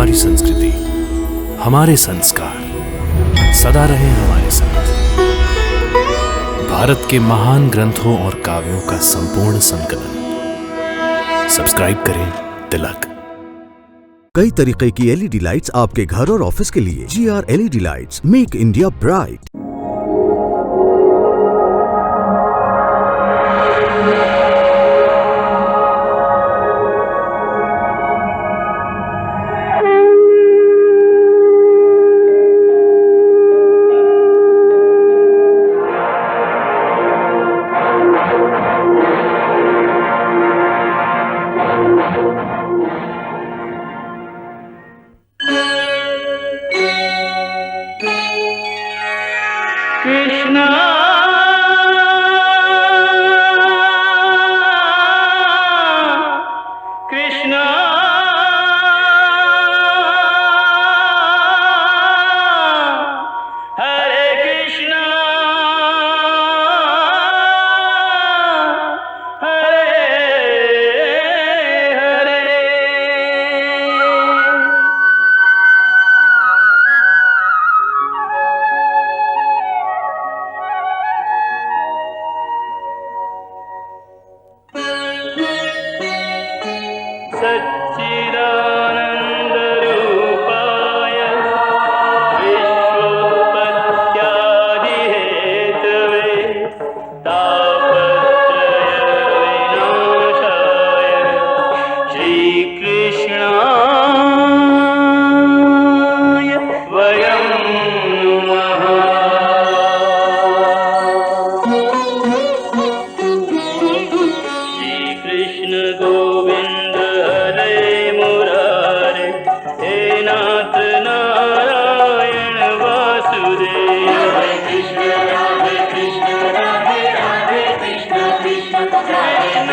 हमारी संस्कृति, हमारे संस्कार सदा रहे हमारे साथ। भारत के महान ग्रंथों और काव्यों का संपूर्ण संकलन। सब्सक्राइब करें तिलक। कई तरीके की एलईडी लाइट्स आपके घर और ऑफिस के लिए। GR LED lights, make India bright. Krishna Krishna Hare Krishna Hare Hare. सच्चिदानन्दरूपाय विश्वोत्पत्त्यादिहेतवे तापत्रयविनाशाय श्रीकृष्णाय वयं नमः। श्रीकृष्ण गोविंद हरे मुरारे, हे नाथ नारायण वासुदेव। हरे कृष्ण राधे राधे कृष्ण कृष्ण कृष्ण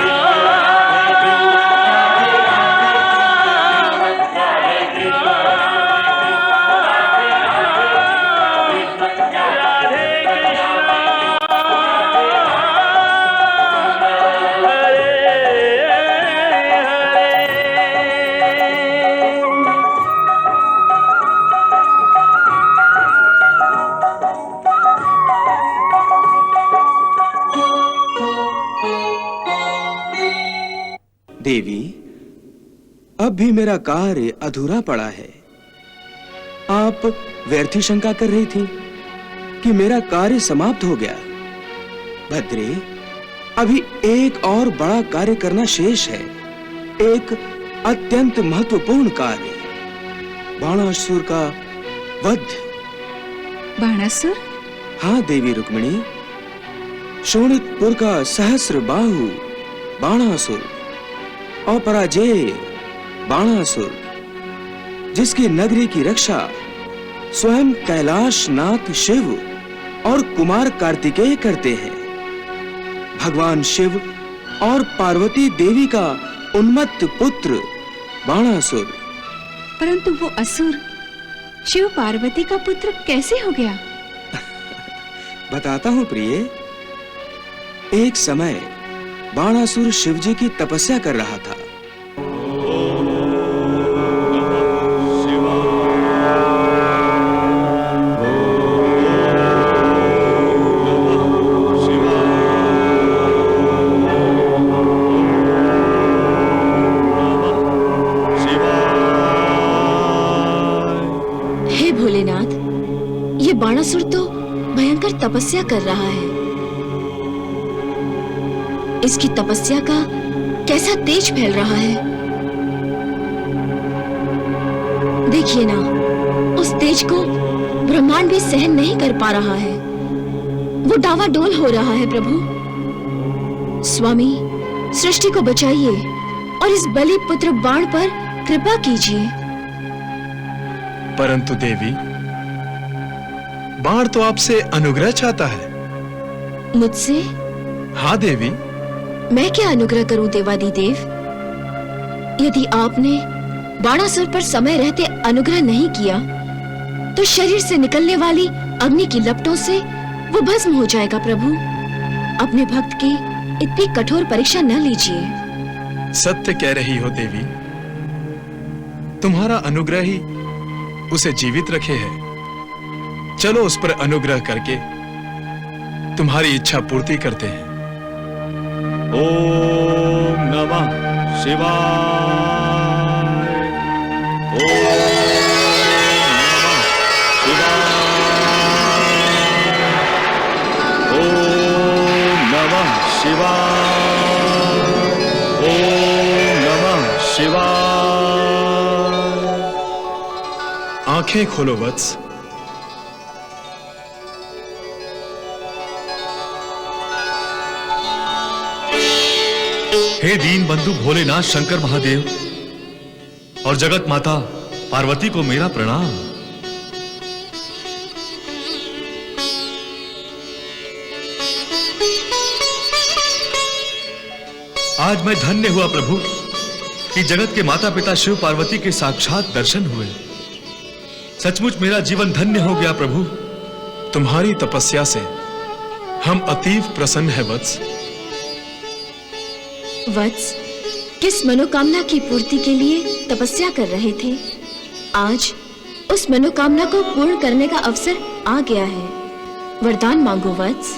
देवी, अब भी मेरा कार्य अधूरा पड़ा है। आप व्यर्थी शंका कर रही थी कि मेरा कार्य समाप्त हो गया। भद्रे, अभी एक और बड़ा कार्य करना शेष है। एक अत्यंत महत्वपूर्ण कार्य, बाणासुर का वध। बाणासुर? हाँ देवी रुक्मिणी, शोणितपुर का सहस्र बाहु बाणासुर, अपराजेय बाणासुर, जिसकी नगरी की रक्षा स्वयं कैलाशनाथ शिव और कुमार कार्तिकेय करते हैं। भगवान शिव और पार्वती देवी का उन्मत्त पुत्र बाणासुर। परंतु वो असुर शिव पार्वती का पुत्र कैसे हो गया? बताता हूं प्रिय। एक समय बाणासुर शिवजी की तपस्या कर रहा था। हे भोलेनाथ, ये बाणासुर तो भयंकर तपस्या कर रहा है। इसकी तपस्या का कैसा तेज फैल रहा है। देखिए ना, उस तेज को ब्रह्मांड भी सहन नहीं कर पा रहा है। वो डावाडोल हो रहा है। प्रभु स्वामी, सृष्टि को बचाइए और इस बलि पुत्र बाण पर कृपा कीजिए। परंतु देवी, बाण तो आपसे अनुग्रह चाहता है। मुझसे? हाँ देवी। मैं क्या अनुग्रह करूं देवादिदेव? यदि आपने बाणासुर पर समय रहते अनुग्रह नहीं किया तो शरीर से निकलने वाली अग्नि की लपटों से वो भस्म हो जाएगा। प्रभु, अपने भक्त की इतनी कठोर परीक्षा न लीजिए। सत्य कह रही हो देवी। तुम्हारा अनुग्रह ही उसे जीवित रखे है। चलो उस पर अनुग्रह करके तुम्हारी इच्छा पूर्ति करते हैं। ओम नमः शिवाय। ओम नमः शिवाय। ओम नमः शिवाय। आंखें खोलो वत्स। हे दीन बंधु भोलेनाथ शंकर महादेव और जगत माता पार्वती को मेरा प्रणाम। आज मैं धन्य हुआ प्रभु कि जगत के माता पिता शिव पार्वती के साक्षात दर्शन हुए। सचमुच मेरा जीवन धन्य हो गया प्रभु। तुम्हारी तपस्या से हम अतीव प्रसन्न हैं वत्स। वत्स, किस मनोकामना की पूर्ति के लिए तपस्या कर रहे थे, आज उस मनोकामना को पूर्ण करने का अवसर आ गया है। वरदान मांगो वत्स।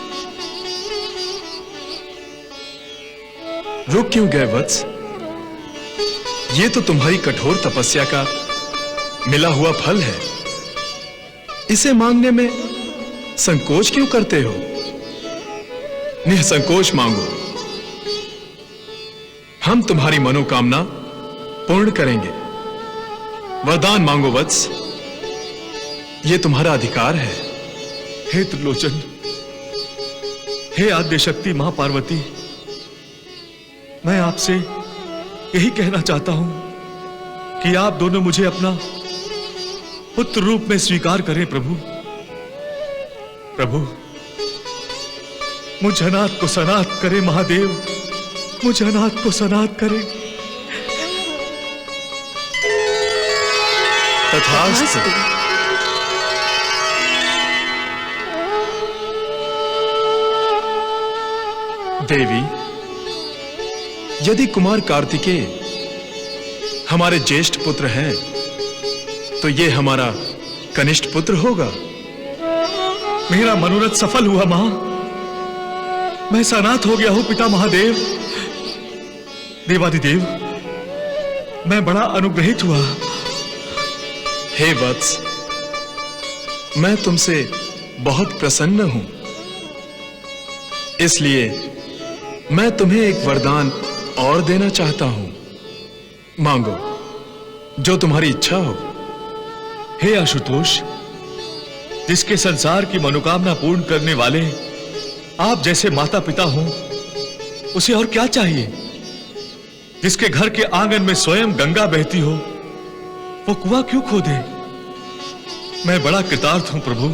रुक क्यों गए वत्स? ये तो तुम्हारी कठोर तपस्या का मिला हुआ फल है। इसे मांगने में संकोच क्यों करते हो? निसंकोच मांगो, हम तुम्हारी मनोकामना पूर्ण करेंगे। वरदान मांगो वत्स, ये तुम्हारा अधिकार है। हे त्रिलोचन, हे आद्य शक्ति मां पार्वती, मैं आपसे यही कहना चाहता हूं कि आप दोनों मुझे अपना पुत्र रूप में स्वीकार करें प्रभु। प्रभु, मुझ अनाथ को सनाथ करें महादेव, मुझ अनाथ को सनाथ करें। तथास्तु। देवी, यदि कुमार कार्तिकेय हमारे ज्येष्ठ पुत्र हैं, तो ये हमारा कनिष्ठ पुत्र होगा। मेरा मनोरथ सफल हुआ मां। मैं सनाथ हो गया हूं पिता महादेव। देवादिदेव, मैं बड़ा अनुग्रहित हुआ। हे वत्स, मैं तुमसे बहुत प्रसन्न हूं। इसलिए मैं तुम्हें एक वरदान और देना चाहता हूं। मांगो, जो तुम्हारी इच्छा हो। हे आशुतोष, जिसके संसार की मनोकामना पूर्ण करने वाले आप जैसे माता पिता हो, उसे और क्या चाहिए? जिसके घर के आंगन में स्वयं गंगा बहती हो, वो कुआं क्यों खोदे? मैं बड़ा कृतार्थ हूं प्रभु।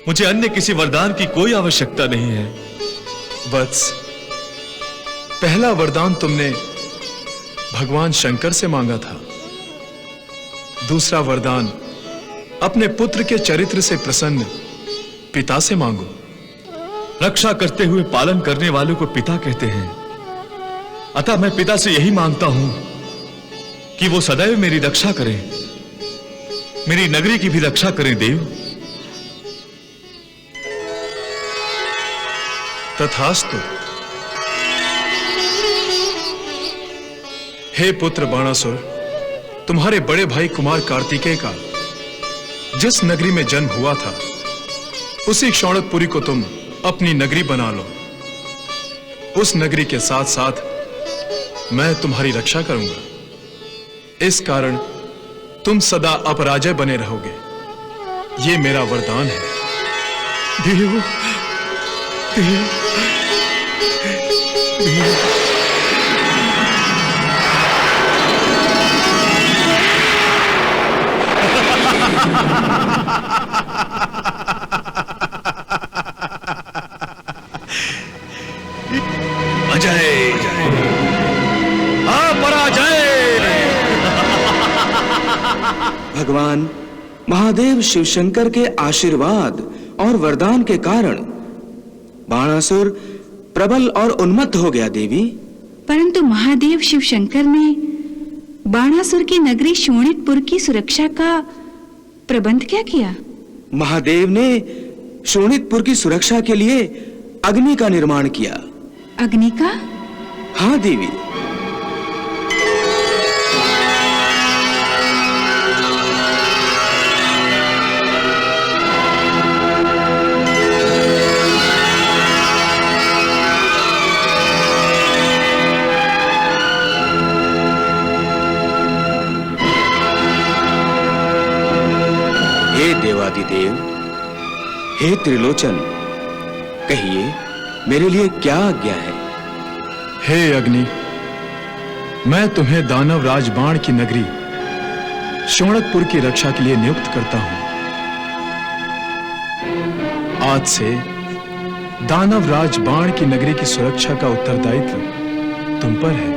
मुझे अन्य किसी वरदान की कोई आवश्यकता नहीं है। वत्स, पहला वरदान तुमने भगवान शंकर से मांगा था। दूसरा वरदान अपने पुत्र के चरित्र से प्रसन्न पिता से मांगो। रक्षा करते हुए पालन करने वालों को पिता कहते हैं। अतः मैं पिता से यही मांगता हूं कि वो सदैव मेरी रक्षा करें, मेरी नगरी की भी रक्षा करें देव। तथास्तु। हे पुत्र बाणासुर, तुम्हारे बड़े भाई कुमार कार्तिकेय का जिस नगरी में जन्म हुआ था, उसी क्षौणकपुरी को तुम अपनी नगरी बना लो। उस नगरी के साथ साथ मैं तुम्हारी रक्षा करूंगा। इस कारण तुम सदा अपराजय बने रहोगे। ये मेरा वरदान है। देव, देव, देव। अजय, अपराजय। भगवान महादेव शिवशंकर के आशीर्वाद और वरदान के कारण बाणासुर प्रबल और उन्मत्त हो गया देवी। परंतु महादेव शिवशंकर ने बाणासुर की नगरी शोणितपुर की सुरक्षा का प्रबंध क्या किया? महादेव ने शोणितपुर की सुरक्षा के लिए अग्नि का निर्माण किया। अग्नि का? हाँ देवी। हे देवादिदेव, हे त्रिलोचन, कहिए मेरे लिए क्या आज्ञा है? हे अग्नि, मैं तुम्हें दानव राज बाण की नगरी शोणितपुर की रक्षा के लिए नियुक्त करता हूं। आज से दानव राज बाण की नगरी की सुरक्षा का उत्तरदायित्व तुम पर है।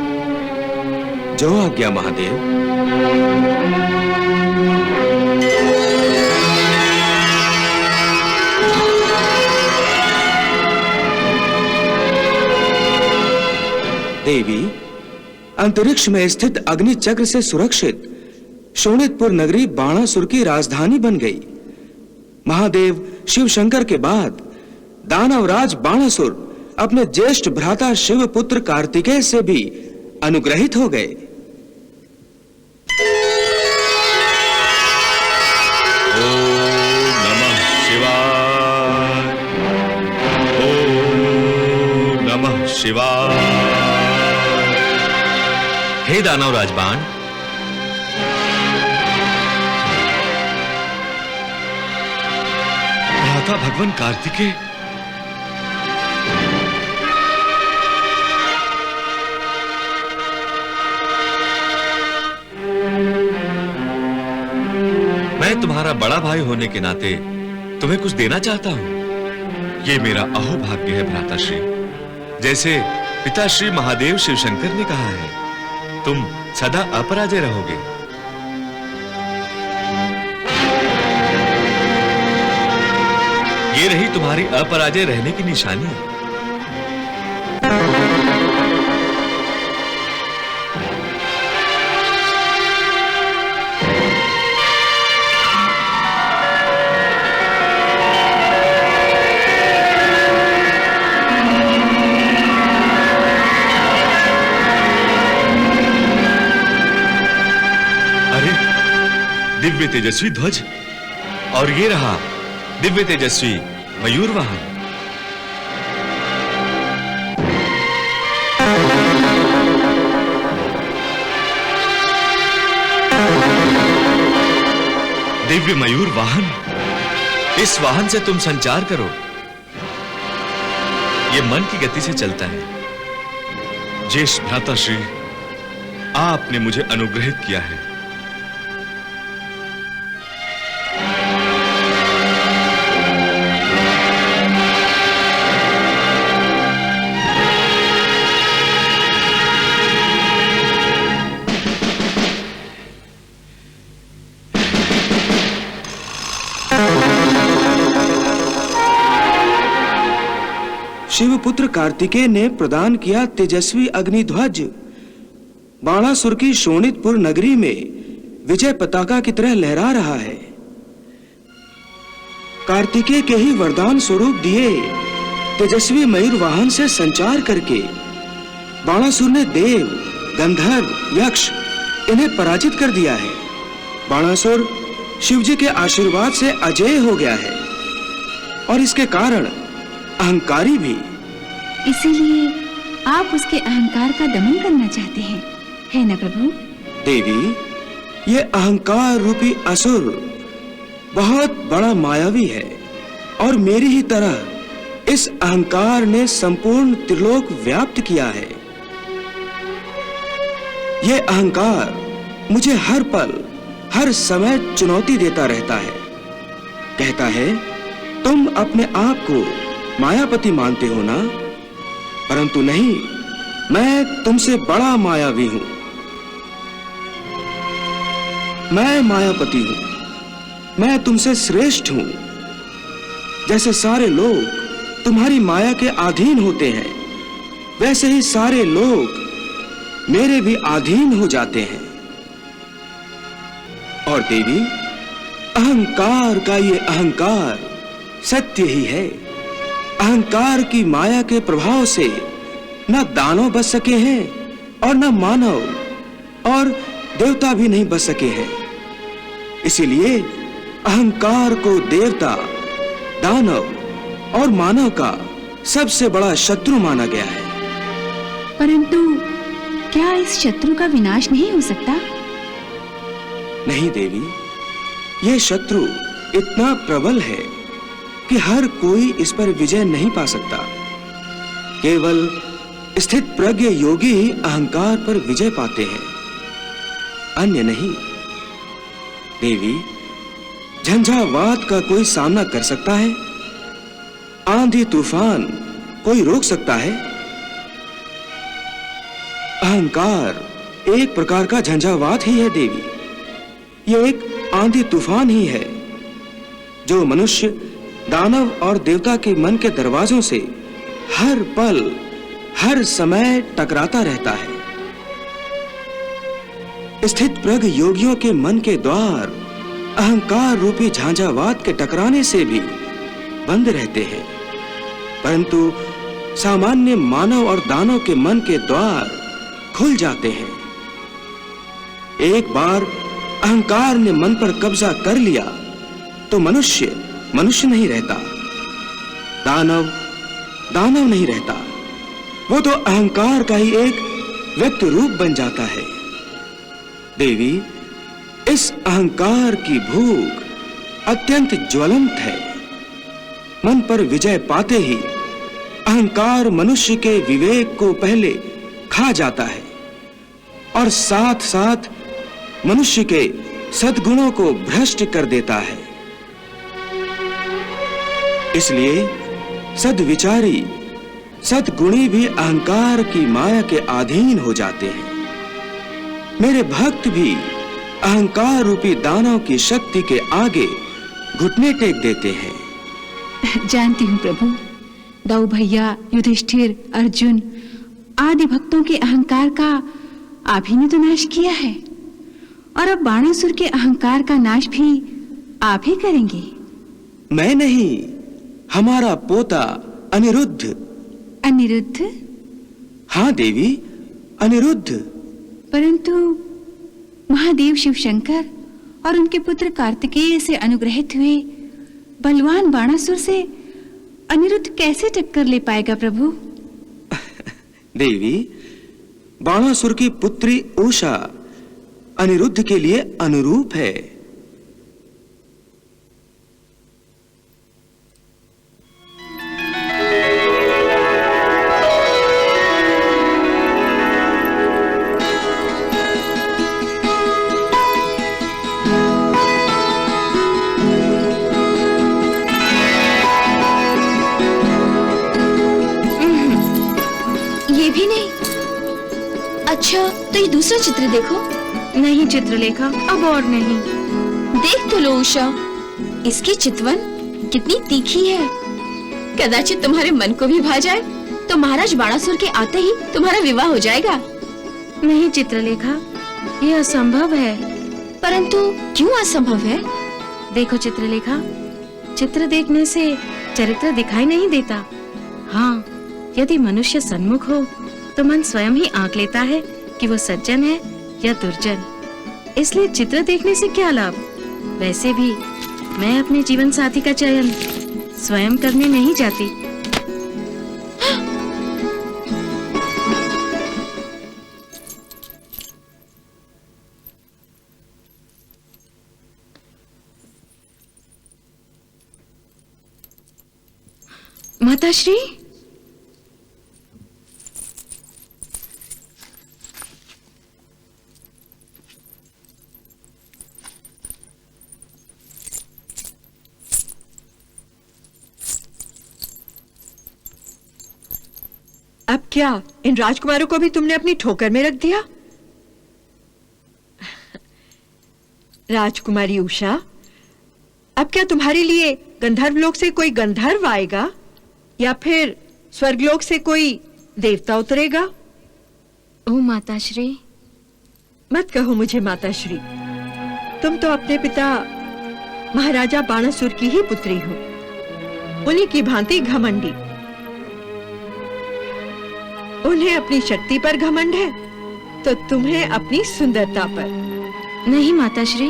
जो आज्ञा महादेव। देवी, अंतरिक्ष में स्थित अग्नि चक्र से सुरक्षित शोणितपुर नगरी बाणासुर की राजधानी बन गई। महादेव शिव शंकर के बाद दानवराज बाणासुर अपने ज्येष्ठ भ्राता शिव पुत्र कार्तिकेय से भी अनुग्रहित हो गए। ओम नमः शिवाय। ओम नमः शिवाय। हे दानव राजबाण, भ्राता भगवान कार्तिकेय, मैं तुम्हारा बड़ा भाई होने के नाते तुम्हें कुछ देना चाहता हूं। ये मेरा अहोभाग्य है भ्राताश्री। जैसे पिताश्री महादेव शिव शंकर ने कहा है, तुम सदा अपराजय रहोगे। ये रही तुम्हारी अपराजय रहने की निशानी। दिव्य तेजस्वी ध्वज, और ये रहा दिव्य तेजस्वी मयूर वाहन। दिव्य मयूर वाहन, इस वाहन से तुम संचार करो। ये मन की गति से चलता है। ज्येष्ठ भ्राताश्री, आपने मुझे अनुग्रहित किया है। शिवपुत्र कार्तिकेय ने प्रदान किया तेजस्वी अग्निध्वज बाणासुर की शोणितपुर नगरी में विजय पताका की तरह लहरा रहा है। कार्तिकेय के ही वरदान स्वरूप दिए तेजस्वी मयूर वाहन से संचार करके बाणासुर ने देव, गंधर्व, यक्ष इन्हें पराजित कर दिया है। बाणासुर शिवजी के आशीर्वाद से अजेय हो गया है और इसके कारण अहंकारी भी। इसीलिए आप उसके अहंकार का दमन करना चाहते हैं, है ना प्रभु? देवी, ये अहंकार रूपी असुर बहुत बड़ा मायावी है और मेरी ही तरह इस अहंकार ने संपूर्ण त्रिलोक व्याप्त किया है। ये अहंकार मुझे हर पल, हर समय चुनौती देता रहता है। कहता है, तुम अपने आप को मायापति मानते हो ना? परंतु नहीं, मैं तुमसे बड़ा मायावी हूं। मैं मायापति हूं। मैं तुमसे श्रेष्ठ हूं। जैसे सारे लोग तुम्हारी माया के अधीन होते हैं, वैसे ही सारे लोग मेरे भी अधीन हो जाते हैं। और देवी, अहंकार का ये अहंकार सत्य ही है। अहंकार की माया के प्रभाव से न दानव बच सके हैं और न मानव और देवता भी नहीं बच सके हैं। इसीलिए अहंकार को देवता, दानव और मानव का सबसे बड़ा शत्रु माना गया है। परंतु क्या इस शत्रु का विनाश नहीं हो सकता? नहीं देवी, यह शत्रु इतना प्रबल है कि हर कोई इस पर विजय नहीं पा सकता। केवल स्थित प्रज्ञ योगी ही अहंकार पर विजय पाते हैं, अन्य नहीं। देवी, झंझावात का कोई सामना कर सकता है? आंधी तूफान कोई रोक सकता है? अहंकार एक प्रकार का झंझावात ही है देवी। यह एक आंधी तूफान ही है जो मनुष्य, दानव और देवता के मन के दरवाजों से हर पल, हर समय टकराता रहता है। स्थित प्रज्ञ योगियों के मन के द्वार अहंकार रूपी झांझावात के टकराने से भी बंद रहते हैं, परंतु सामान्य मानव और दानव के मन के द्वार खुल जाते हैं। एक बार अहंकार ने मन पर कब्जा कर लिया तो मनुष्य मनुष्य नहीं रहता, दानव दानव नहीं रहता। वो तो अहंकार का ही एक व्यक्त रूप बन जाता है। देवी, इस अहंकार की भूख अत्यंत ज्वलंत है। मन पर विजय पाते ही अहंकार मनुष्य के विवेक को पहले खा जाता है और साथ साथ मनुष्य के सद्गुणों को भ्रष्ट कर देता है। इसलिए सद्विचारी, सद्गुणी भी अहंकार की माया के अधीन हो जाते हैं। मेरे भक्त भी अहंकार रूपी दानव की शक्ति के आगे घुटने टेक देते हैं। जानती हूँ प्रभु, दाऊ भैया, युधिष्ठिर, अर्जुन आदि भक्तों के अहंकार का आप ही ने तो नाश किया है, और अब बाणासुर के अहंकार का नाश भी आप ही करेंगे। मैं नहीं, हमारा पोता अनिरुद्ध। अनिरुद्ध? हाँ देवी, अनिरुद्ध। परंतु महादेव शिव शंकर और उनके पुत्र कार्तिकेय से अनुग्रहित हुए बलवान बाणासुर से अनिरुद्ध कैसे टक्कर ले पाएगा प्रभु? देवी, बाणासुर की पुत्री उषा अनिरुद्ध के लिए अनुरूप है। ये भी नहीं। अच्छा, तो ये दूसरा चित्र देखो। नहीं चित्रलेखा, अब और नहीं। देख तो लो उषा, इसकी चितवन कितनी तीखी है। कदाचित तुम्हारे मन को भी भा जाए तो महाराज बाणासुर के आते ही तुम्हारा विवाह हो जाएगा। नहीं चित्रलेखा, ये असंभव है। परंतु क्यों असंभव है? देखो चित्रलेखा, चित्र देखने से चरित्र दिखाई नहीं देता। हाँ, यदि मनुष्य सन्मुख हो तो मन स्वयं ही आंक लेता है कि वो सज्जन है या दुर्जन। इसलिए चित्र देखने से क्या लाभ? वैसे भी मैं अपने जीवन साथी का चयन स्वयं करने नहीं जाती। माताश्री, अब क्या इन राजकुमारों को भी तुमने अपनी ठोकर में रख दिया? राजकुमारी उषा, अब क्या तुम्हारे लिए गंधर्वलोक से कोई गंधर्व आएगा या फिर स्वर्गलोक से कोई देवता उतरेगा? ओ माताश्री। मत कहो मुझे माताश्री। तुम तो अपने पिता महाराजा बाणासुर की ही पुत्री हो, उन्हीं की भांति घमंडी। उन्हें अपनी शक्ति पर घमंड है तो तुम्हें अपनी सुंदरता पर। नहीं माताश्री,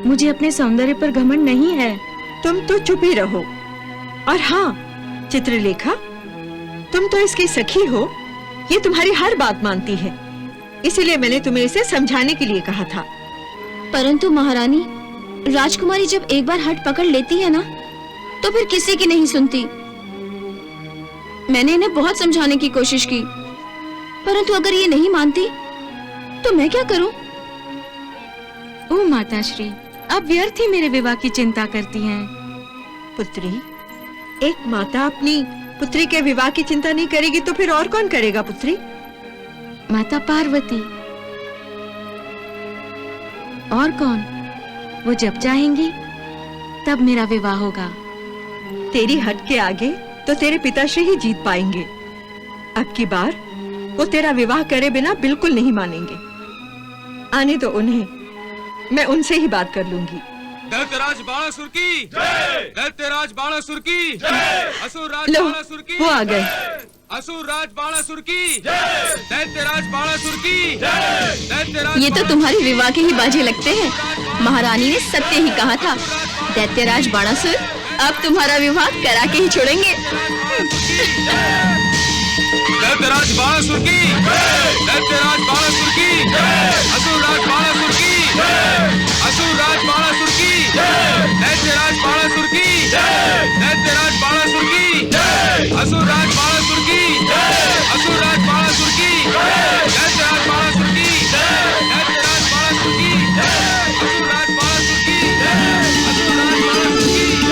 मुझे अपने सौंदर्य पर घमंड नहीं है। तुम तो चुप ही रहो। और हाँ चित्रलेखा, तुम तो इसकी सखी हो, ये तुम्हारी हर बात मानती है, इसीलिए मैंने तुम्हें इसे समझाने के लिए कहा था। परंतु महारानी, राजकुमारी जब एक बार हट पकड़ लेती है ना, तो फिर किसी की नहीं सुनती। मैंने इन्हें बहुत समझाने की कोशिश की, परंतु अगर ये नहीं मानती तो मैं क्या करूं? ओ माताश्री, आप व्यर्थ ही मेरे विवाह की चिंता करती हैं। पुत्री, एक माता अपनी पुत्री के विवाह की चिंता नहीं करेगी तो फिर और कौन करेगा पुत्री? माता पार्वती। और कौन? वो जब चाहेंगी तब मेरा विवाह होगा। तेरी हट के आगे तो तेरे पिताश्री ही जीत पाएंगे। अब की बार वो तेरा विवाह करे बिना बिल्कुल नहीं मानेंगे। आने दो उन्हें, मैं उनसे ही बात कर लूंगी। दैत्यराज बाणासुर की जय! दैत्यराज बाणासुर की जय! असुर राज लो, बाणासुर की वो आ गए। असुर राज बाणासुर की जय! दैत्यराज बाणासुर की जय! दैत्यराज ये तो तुम्हारी विवाह के ही बाजे लगते हैं। महारानी ने सत्य ही कहा था, दैत्यराज बाणासुर अब तुम्हारा विवाह करा के ही छोड़ेंगे। दैत्यराज बाणासुर की दैत्यराज बाणासुर की असुर राज बाणासुर की असुर राज बाणासुर की दैत्यराज बाणासुर की दैत्यराज बाणासुर की असुर राज बाणासुर की असुर राज बाणासुर की दैत्यराज बाणासुर की दैत्यराज बाणासुर की असुर राज बाणासुर की असुर राज बाणासुर की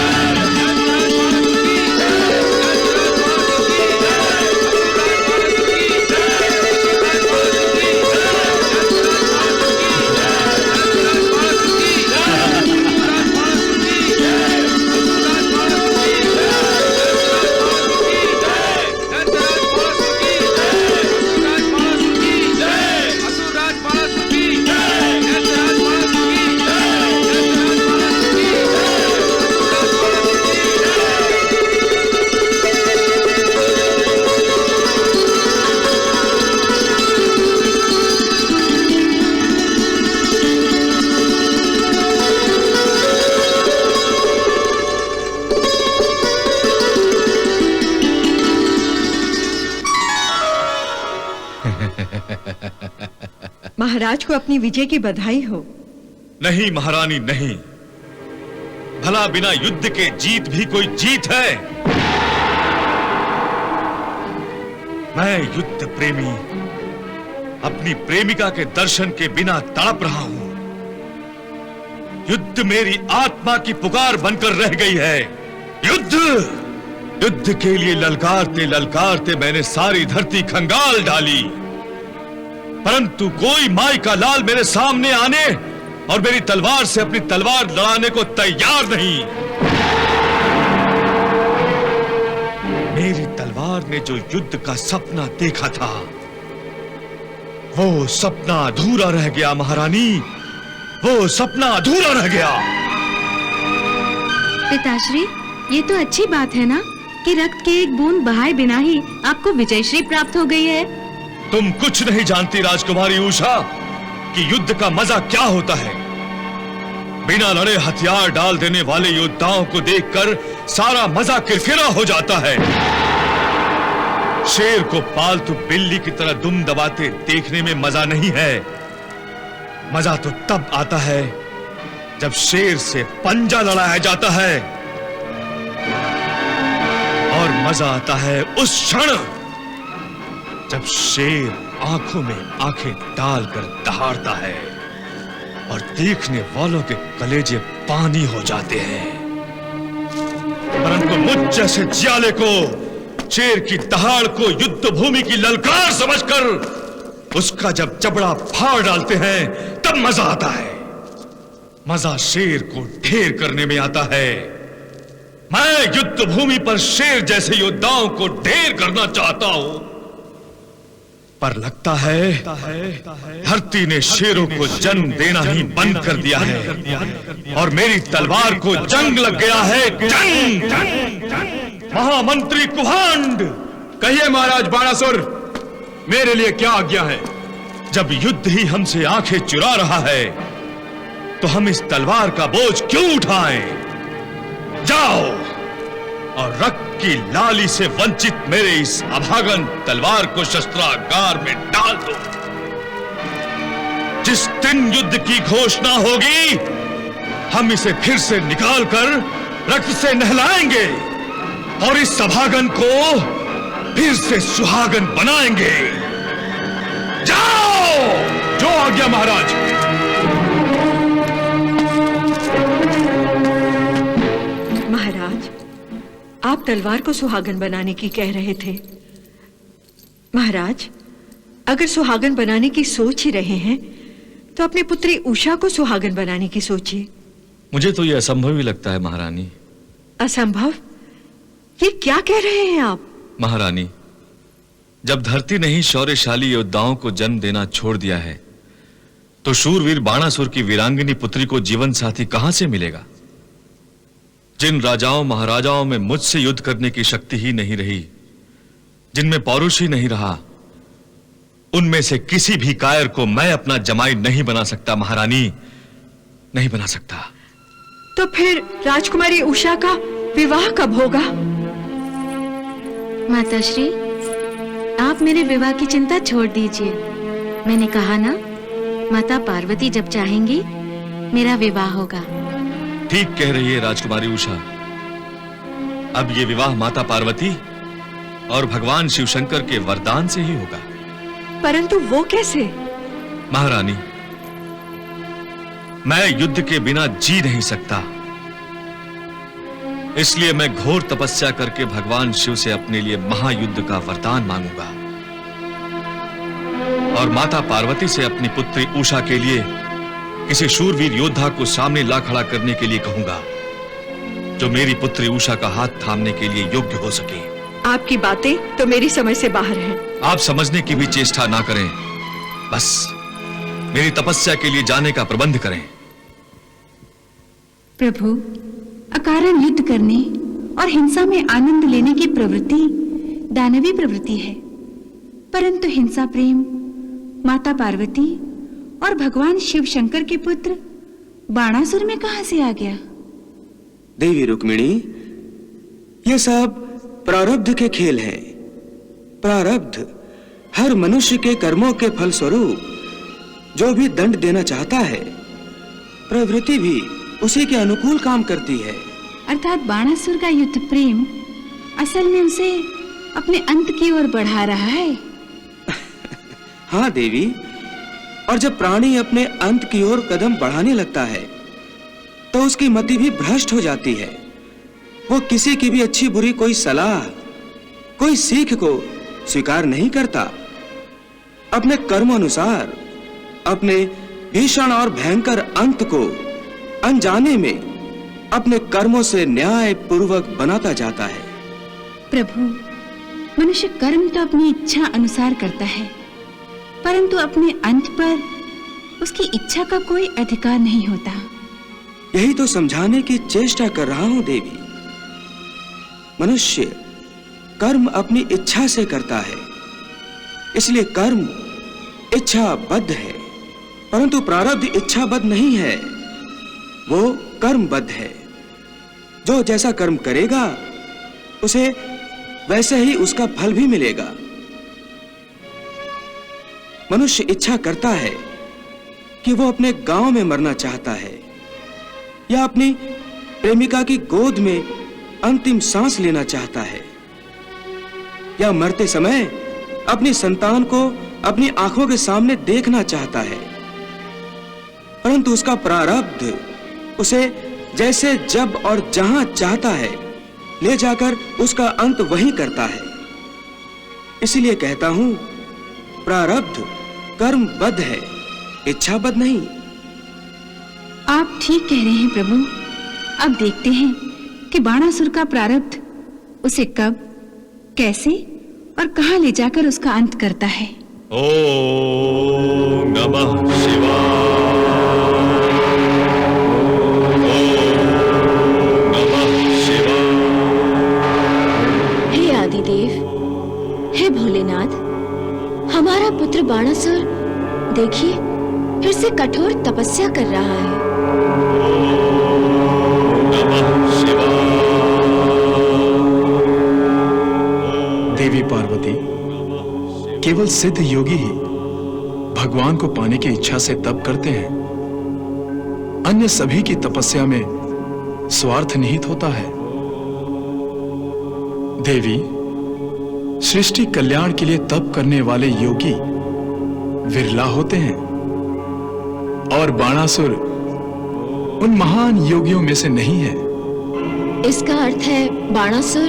महाराज को अपनी विजय की बधाई हो। नहीं महारानी नहीं, भला बिना युद्ध के जीत भी कोई जीत है? मैं युद्ध प्रेमी अपनी प्रेमिका के दर्शन के बिना तड़प रहा हूं। युद्ध मेरी आत्मा की पुकार बनकर रह गई है। युद्ध के लिए ललकारते ललकारते मैंने सारी धरती खंगाल डाली, परंतु कोई माई का लाल मेरे सामने आने और मेरी तलवार से अपनी तलवार लड़ाने को तैयार नहीं। मेरी तलवार ने जो युद्ध का सपना देखा था, वो सपना अधूरा रह गया महारानी, वो सपना अधूरा रह गया। पिताश्री, ये तो अच्छी बात है ना कि रक्त के एक बूंद बहाए बिना ही आपको विजयश्री प्राप्त हो गई है। तुम कुछ नहीं जानती राजकुमारी उषा कि युद्ध का मजा क्या होता है। बिना लड़े हथियार डाल देने वाले योद्धाओं को देखकर सारा मजा किरकिरा हो जाता है। शेर को पालतू बिल्ली की तरह दुम दबाते देखने में मजा नहीं है। मजा तो तब आता है जब शेर से पंजा लड़ाया जाता है, और मजा आता है उस क्षण जब शेर आंखों में आंखें डालकर दहाड़ता है और देखने वालों के कलेजे पानी हो जाते हैं। परंतु मुझ जैसे जियाले को शेर की दहाड़ को युद्ध भूमि की ललकार समझकर उसका जब जबड़ा फाड़ डालते हैं तब मजा आता है। मजा शेर को ढेर करने में आता है। मैं युद्ध भूमि पर शेर जैसे योद्धाओं को ढेर करना चाहता हूं, पर लगता है धरती ने शेरों को जन्म देना ही बंद कर दिया है और मेरी तलवार को जंग लग गया है। जंग! महामंत्री कुभांड, कहिए महाराज बाणासुर, मेरे लिए क्या आज्ञा है? जब युद्ध ही हमसे आंखें चुरा रहा है तो हम इस तलवार का बोझ क्यों उठाएं? जाओ और रक्त की लाली से वंचित मेरे इस अभागन तलवार को शस्त्रागार में डाल दो। जिस दिन युद्ध की घोषणा होगी हम इसे फिर से निकालकर रक्त से नहलाएंगे और इस अभागन को फिर से सुहागन बनाएंगे। जाओ! जो आज्ञा महाराज। महाराज, आप तलवार को सुहागन बनाने की कह रहे थे। महाराज, अगर सुहागन बनाने की सोच ही रहे हैं तो अपनी पुत्री उषा को सुहागन बनाने की सोचिए। मुझे तो यह असंभव ही लगता है महारानी। असंभव? ये क्या कह रहे हैं आप? महारानी, जब धरती ने ही शौर्यशाली योद्धाओं को जन्म देना छोड़ दिया है तो शूरवीर बाणासुर की वीरांगिनी पुत्री को जीवन साथी कहां से मिलेगा? जिन राजाओं महाराजाओं में मुझसे युद्ध करने की शक्ति ही नहीं रही, जिनमें पौरुष ही नहीं रहा, उनमें से किसी भी कायर को मैं अपना जमाई नहीं बना सकता महारानी, नहीं बना सकता। तो फिर राजकुमारी उषा का विवाह कब होगा? माताश्री, आप मेरे विवाह की चिंता छोड़ दीजिए। मैंने कहा ना, माता पार्वती जब चाहेंगी मेरा विवाह होगा। ठीक कह रही है राजकुमारी उषा। अब ये विवाह माता पार्वती और भगवान शिव शंकर के वरदान से ही होगा। परंतु वो कैसे? महारानी, मैं युद्ध के बिना जी नहीं सकता, इसलिए मैं घोर तपस्या करके भगवान शिव से अपने लिए महायुद्ध का वरदान मांगूंगा और माता पार्वती से अपनी पुत्री उषा के लिए किसी शूरवीर योद्धा को सामने ला खड़ा करने के लिए कहूंगा जो मेरी पुत्री उषा का हाथ थामने के लिए योग्य हो सके। आपकी बातें तो मेरी समझ से बाहर हैं। आप समझने की भी चेष्टा ना करें, बस मेरी तपस्या के लिए जाने का प्रबंध करें। प्रभु, अकारण युद्ध करने और हिंसा में आनंद लेने की प्रवृत्ति दानवी प्रवृत्ति है, परंतु हिंसा प्रेम माता पार्वती और भगवान शिव शंकर के पुत्र बाणासुर में कहां से आ गया? देवी रुक्मिणी, ये सब प्रारब्ध के खेल हैं। प्रारब्ध हर मनुष्य के कर्मों के फलस्वरूप जो भी दंड देना चाहता है, प्रवृत्ति भी उसी के अनुकूल काम करती है। अर्थात बाणासुर का युद्ध प्रेम असल में उसे अपने अंत की ओर बढ़ा रहा है। हाँ देवी, और जब प्राणी अपने अंत की ओर कदम बढ़ाने लगता है तो उसकी मति भी भ्रष्ट हो जाती है। वो किसी की भी अच्छी बुरी कोई सलाह, कोई सीख को स्वीकार नहीं करता। अपने कर्म अनुसार अपने भीषण और भयंकर अंत को अनजाने में अपने कर्मों से न्याय पूर्वक बनाता जाता है। प्रभु, मनुष्य कर्म तो अपनी इच्छा अनुसार करता है, परंतु अपने अंत पर उसकी इच्छा का कोई अधिकार नहीं होता। यही तो समझाने की चेष्टा कर रहा हूं देवी। मनुष्य कर्म अपनी इच्छा से करता है, इसलिए कर्म इच्छाबद्ध है, परंतु प्रारब्ध इच्छाबद्ध नहीं है, वो कर्मबद्ध है। जो जैसा कर्म करेगा उसे वैसे ही उसका फल भी मिलेगा। मनुष्य इच्छा करता है कि वो अपने गांव में मरना चाहता है या अपनी प्रेमिका की गोद में अंतिम सांस लेना चाहता है, या मरते समय अपनी संतान को अपनी आंखों के सामने देखना चाहता है, परंतु उसका प्रारब्ध उसे जैसे जब और जहां चाहता है ले जाकर उसका अंत वहीं करता है। इसलिए कहता हूं, प्रारब्ध कर्मबद्ध है, इच्छाबद्ध नहीं। आप ठीक कह रहे हैं प्रभु। अब देखते हैं कि बाणासुर का प्रारब्ध उसे कब, कैसे और कहां ले जाकर उसका अंत करता है। ओम नमः शिवाय। ओम नमः शिवाय। हे आदिदेव, हे भोलेनाथ, हमारा पुत्र बाणासुर देखिए फिर से कठोर तपस्या कर रहा है। नमः शिवाय। देवी पार्वती, केवल सिद्ध योगी ही भगवान को पाने की इच्छा से तप करते हैं। अन्य सभी की तपस्या में स्वार्थ निहित होता है। देवी, सृष्टि कल्याण के लिए तप करने वाले योगी विरला होते हैं और बाणासुर उन महान योगियों में से नहीं है। इसका अर्थ है बाणासुर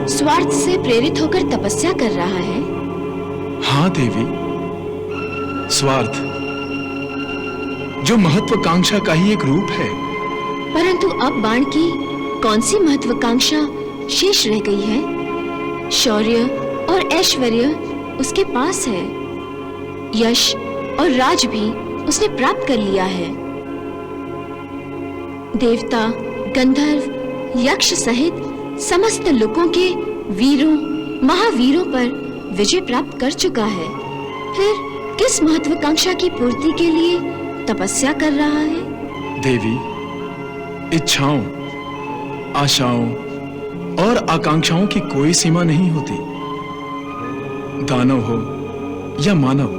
स्वार्थ से प्रेरित होकर तपस्या कर रहा है। हाँ देवी, स्वार्थ जो महत्वाकांक्षा का ही एक रूप है। परंतु अब बाण की कौन सी महत्वाकांक्षा शेष रह गई है? शौर्य और ऐश्वर्य उसके पास है, यश और राज भी उसने प्राप्त कर लिया है। देवता, गंधर्व, यक्ष सहित समस्त लोकों के वीरों, महावीरों पर विजय प्राप्त कर चुका है। फिर किस महत्वाकांक्षा की पूर्ति के लिए तपस्या कर रहा है? देवी, इच्छाओं, आशाओं और आकांक्षाओं की कोई सीमा नहीं होती। दानव हो या मानव,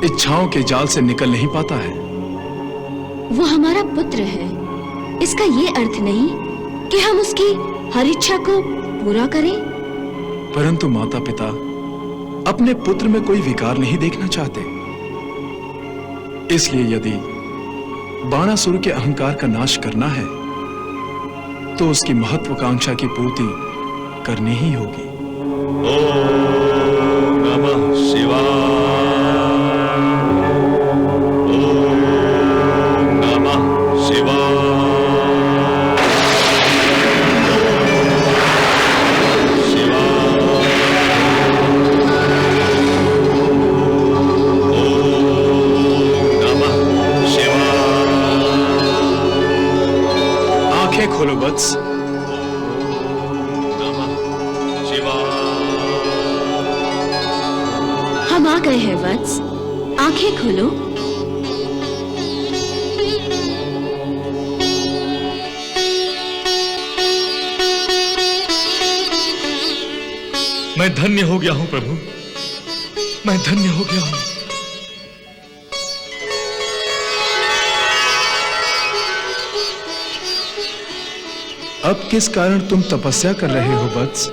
इच्छाओं के जाल से निकल नहीं पाता है। वो हमारा पुत्र है, इसका ये अर्थ नहीं कि हम उसकी हर इच्छा को पूरा करें। परंतु माता पिता अपने पुत्र में कोई विकार नहीं देखना चाहते। इसलिए यदि बाणासुर के अहंकार का नाश करना है तो उसकी महत्वाकांक्षा की पूर्ति करनी ही होगी। ओम नमः शिवाय। ओम नमः शिवाय। खोलो वत्स। नमः शिवाय। हम आ गए हैं वत्स, आंखें खोलो। मैं धन्य हो गया हूं प्रभु, मैं धन्य हो गया हूं। अब किस कारण तुम तपस्या कर रहे हो वत्स?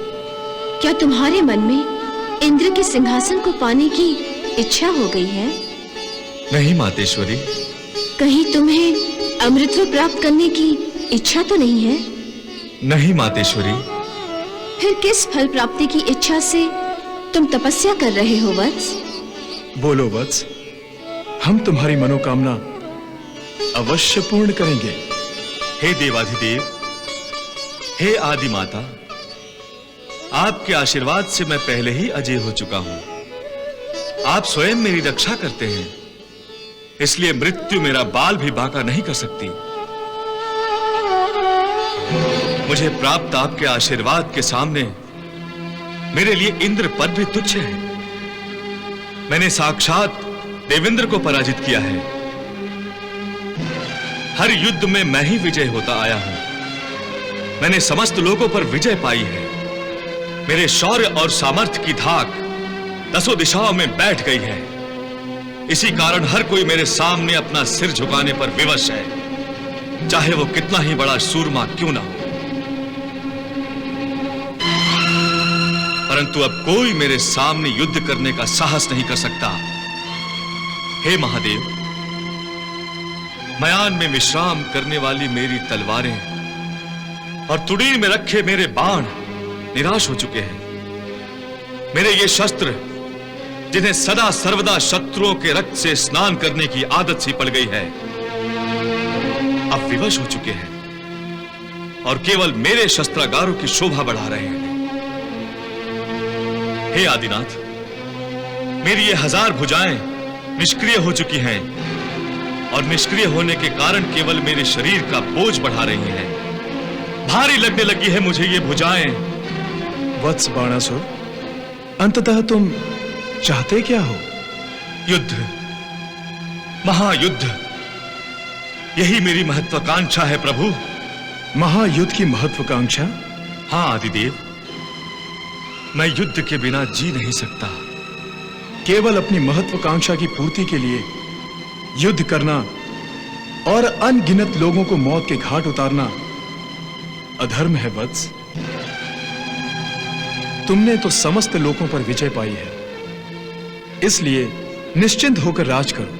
क्या तुम्हारे मन में इंद्र के सिंहासन को पाने की इच्छा हो गई है? नहीं मातेश्वरी। कहीं तुम्हें अमृतत्व प्राप्त करने की इच्छा तो नहीं है? नहीं मातेश्वरी। फिर किस फल प्राप्ति की इच्छा से तुम तपस्या कर रहे हो वत्स? बोलो वत्स, हम तुम्हारी मनोकामना अवश्य पूर्ण करेंगे। हे देवाधिदेव, हे आदि माता, आपके आशीर्वाद से मैं पहले ही अजय हो चुका हूं। आप स्वयं मेरी रक्षा करते हैं, इसलिए मृत्यु मेरा बाल भी बांका नहीं कर सकती। मुझे प्राप्त आपके आशीर्वाद के सामने मेरे लिए इंद्र पद भी तुच्छ है। मैंने साक्षात देवेंद्र को पराजित किया है। हर युद्ध में मैं ही विजय होता आया हूं। मैंने समस्त लोगों पर विजय पाई है। मेरे शौर्य और सामर्थ्य की धाक दसों दिशाओं में बैठ गई है। इसी कारण हर कोई मेरे सामने अपना सिर झुकाने पर विवश है, चाहे वो कितना ही बड़ा सूरमा क्यों ना हो। परंतु अब कोई मेरे सामने युद्ध करने का साहस नहीं कर सकता। हे महादेव, मयान में विश्राम करने वाली मेरी तलवारें और तुड़ीर में रखे मेरे बाण निराश हो चुके हैं। मेरे ये शस्त्र, जिन्हें सदा सर्वदा शत्रुओं के रक्त से स्नान करने की आदत सी पड़ गई है, अब विवश हो चुके हैं और केवल मेरे शस्त्रागारों की शोभा बढ़ा रहे हैं। हे आदिनाथ, मेरी ये 1000 भुजाएं निष्क्रिय हो चुकी हैं और निष्क्रिय होने के कारण केवल मेरे शरीर का बोझ बढ़ा रही हैं। भारी लगने लगी है मुझे ये भुजाएं। वत्स बाणासुर, अंततः तुम चाहते क्या हो? युद्ध, महायुद्ध, यही मेरी महत्वाकांक्षा है प्रभु। महायुद्ध की महत्वाकांक्षा? हाँ आदिदेव, मैं युद्ध के बिना जी नहीं सकता। केवल अपनी महत्वाकांक्षा की पूर्ति के लिए युद्ध करना और अनगिनत लोगों को मौत के घाट उतारना अधर्म है वत्स। तुमने तो समस्त लोगों पर विजय पाई है, इसलिए निश्चिंत होकर राज करो,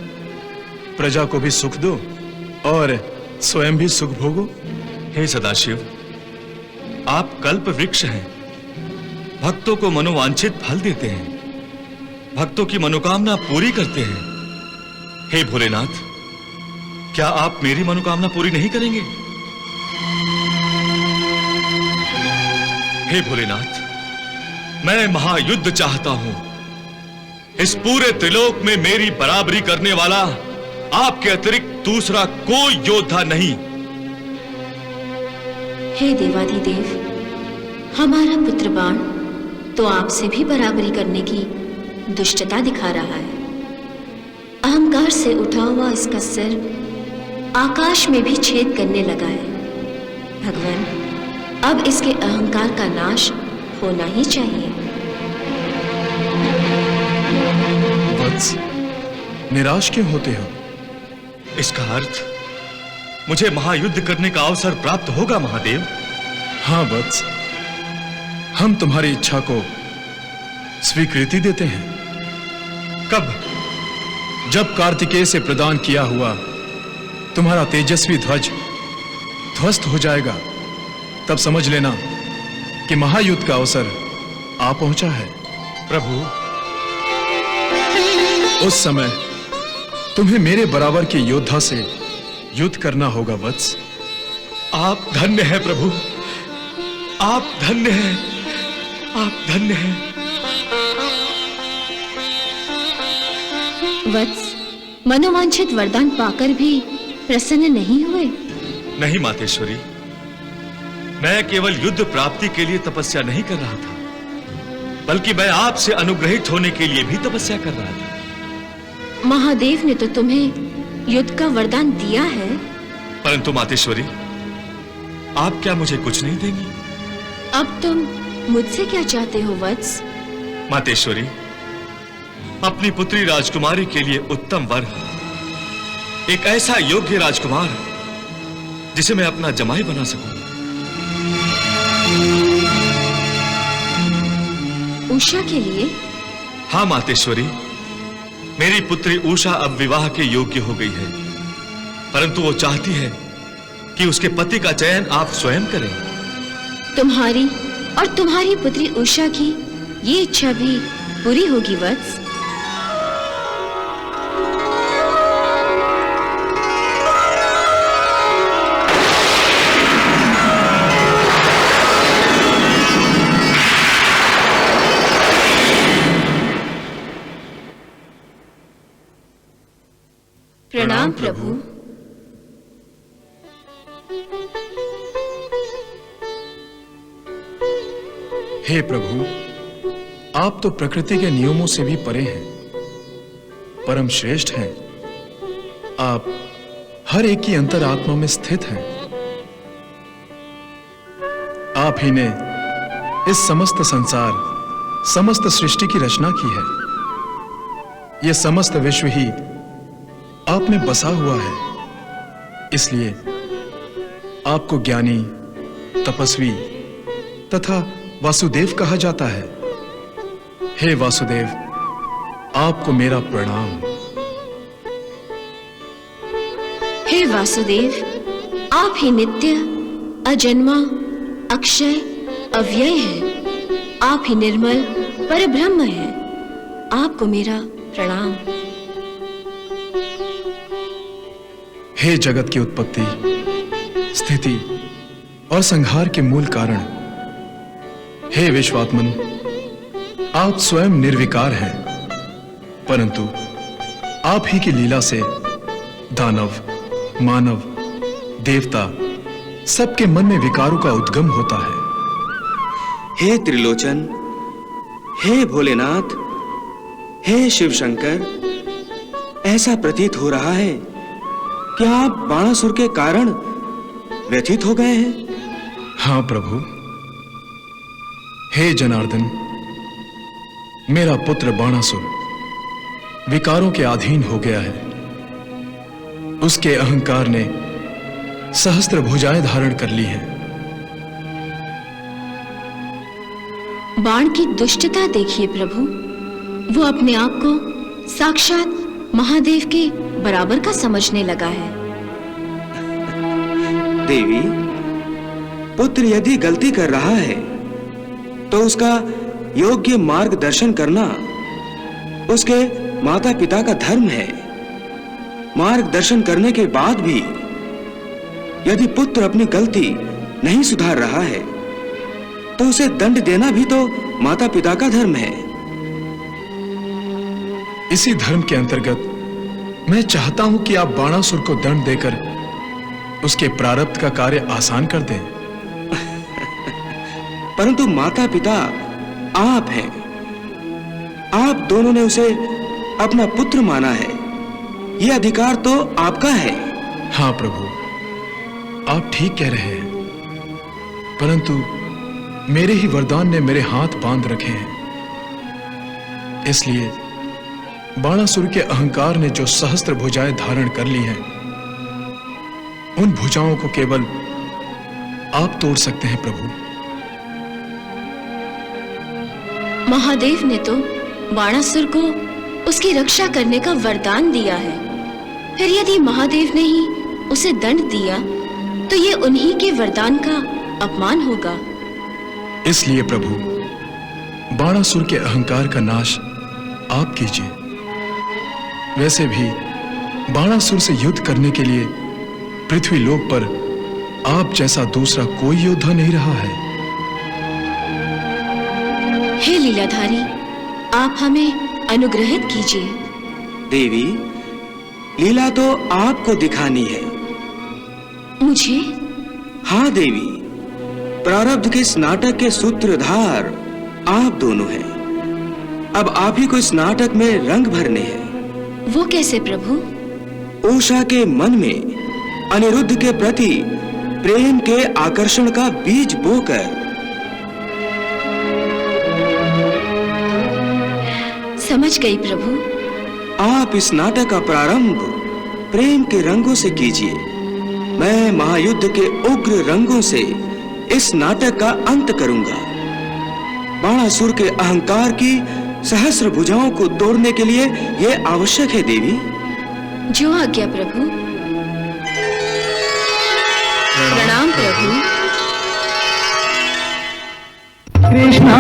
प्रजा को भी सुख दो और स्वयं भी सुख भोगो। हे सदाशिव, आप कल्प वृक्ष हैं, भक्तों को मनोवांछित फल देते हैं, भक्तों की मनोकामना पूरी करते हैं। हे भोलेनाथ, क्या आप मेरी मनोकामना पूरी नहीं करेंगे? हे भोलेनाथ, मैं महायुद्ध चाहता हूं। इस पूरे त्रिलोक में मेरी बराबरी करने वाला आपके अतिरिक्त दूसरा कोई योद्धा नहीं। हे देवाधिदेव, हमारा पुत्र बाण तो आपसे भी बराबरी करने की दुष्टता दिखा रहा है। अहंकार से उठा हुआ इसका सिर आकाश में भी छेद करने लगा है। भगवान, अब इसके अहंकार का नाश होना ही चाहिए। वत्स, निराश क्यों होते हो? इसका अर्थ मुझे महायुद्ध करने का अवसर प्राप्त होगा महादेव। हाँ वत्स, हम तुम्हारी इच्छा को स्वीकृति देते हैं। कब? जब कार्तिकेय से प्रदान किया हुआ तुम्हारा तेजस्वी ध्वज ध्वस्त हो जाएगा, तब समझ लेना कि महायुद्ध का अवसर आ पहुंचा है। प्रभु, उस समय तुम्हें मेरे बराबर के योद्धा से युद्ध करना होगा वत्स। आप धन्य हैं प्रभु, आप धन्य हैं, आप धन्य हैं। वत्स, मनोवांछित वरदान पाकर भी प्रसन्न नहीं हुए? नहीं मातेश्वरी, मैं केवल युद्ध प्राप्ति के लिए तपस्या नहीं कर रहा था, बल्कि मैं आपसे अनुग्रहित होने के लिए भी तपस्या कर रहा था। महादेव ने तो तुम्हें युद्ध का वरदान दिया है। परंतु मातेश्वरी, आप क्या मुझे कुछ नहीं देंगी? अब तुम मुझसे क्या चाहते हो वत्स? मातेश्वरी, अपनी पुत्री राजकुमारी के लिए उत्तम वर, एक ऐसा योग्य राजकुमार जिसे मैं अपना जमाई बना सकूं। उषा के लिए? हाँ मातेश्वरी, मेरी पुत्री उषा अब विवाह के योग्य हो गई है, परंतु वो चाहती है कि उसके पति का चयन आप स्वयं करें। तुम्हारी और तुम्हारी पुत्री उषा की ये इच्छा भी पूरी होगी वत्स। प्रणाम प्रभु। हे प्रभु, आप तो प्रकृति के नियमों से भी परे हैं, परम श्रेष्ठ हैं। आप हर एक की अंतरात्मा में स्थित हैं। आप ही ने इस समस्त संसार, समस्त सृष्टि की रचना की है। यह समस्त विश्व ही आप में बसा हुआ है, इसलिए आपको ज्ञानी, तपस्वी तथा वासुदेव कहा जाता है। हे वासुदेव, आपको मेरा प्रणाम। हे वासुदेव, आप ही नित्य, अजन्मा, अक्षय, अव्यय हैं। आप ही निर्मल परब्रह्म हैं। आपको मेरा प्रणाम। हे जगत की उत्पत्ति, स्थिति और संहार के मूल कारण, हे विश्वात्मन, आप स्वयं निर्विकार हैं। परंतु आप ही की लीला से दानव, मानव, देवता सबके मन में विकारों का उद्गम होता है। हे त्रिलोचन, हे भोलेनाथ, हे शिव शंकर, ऐसा प्रतीत हो रहा है कि आप बाणासुर के कारण व्यथित हो गए हैं। हाँ प्रभु। हे जनार्दन, मेरा पुत्र बाणासुर विकारों के अधीन हो गया है। उसके अहंकार ने सहस्त्र भुजाएं धारण कर ली हैं। बाण की दुष्टता देखिए प्रभु, वो अपने आप को साक्षात महादेव के बराबर का समझने लगा है। देवी, पुत्र यदि गलती कर रहा है तो उसका योग्य मार्गदर्शन करना उसके माता पिता का धर्म है। मार्गदर्शन करने के बाद भी यदि पुत्र अपनी गलती नहीं सुधार रहा है तो उसे दंड देना भी तो माता पिता का धर्म है। इसी धर्म के अंतर्गत मैं चाहता हूं कि आप बाणासुर को दंड देकर उसके प्रारब्ध का कार्य आसान कर दें। परंतु माता पिता आप हैं। आप दोनों ने उसे अपना पुत्र माना है। यह अधिकार तो आपका है। हाँ प्रभु, आप ठीक कह रहे हैं, परंतु मेरे ही वरदान ने मेरे हाथ बांध रखे हैं। इसलिए बाणासुर के अहंकार ने जो सहस्त्र भुजाएं धारण कर ली हैं, उन भुजाओं को केवल आप तोड़ सकते हैं प्रभु। महादेव ने तो बाणासुर को उसकी रक्षा करने का वरदान दिया है। फिर यदि महादेव ने ही उसे दंड दिया तो ये उन्हीं के वरदान का अपमान होगा। इसलिए प्रभु, बाणासुर के अहंकार का नाश आप कीजिए। वैसे भी बाणासुर से युद्ध करने के लिए पृथ्वी लोक पर आप जैसा दूसरा कोई योद्धा नहीं रहा है। हे लीलाधारी, आप हमें अनुग्रहित कीजिए। देवी, लीला तो आपको दिखानी है। मुझे? हाँ देवी, प्रारब्ध के इस नाटक के सूत्रधार आप दोनों हैं। अब आप ही को इस नाटक में रंग भरने हैं। वो कैसे प्रभु? उषा के मन में अनिरुद्ध के प्रति प्रेम के आकर्षण का बीज बोकर। समझ गई प्रभु। आप इस नाटक का प्रारंभ प्रेम के रंगों से कीजिए। मैं महायुद्ध के उग्र रंगों से इस नाटक का अंत करूंगा। बाणासुर के अहंकार की सहस्र भुजाओं को तोड़ने के लिए यह आवश्यक है देवी। जो आज्ञा प्रभु। प्रणाम प्रभु। कृष्णा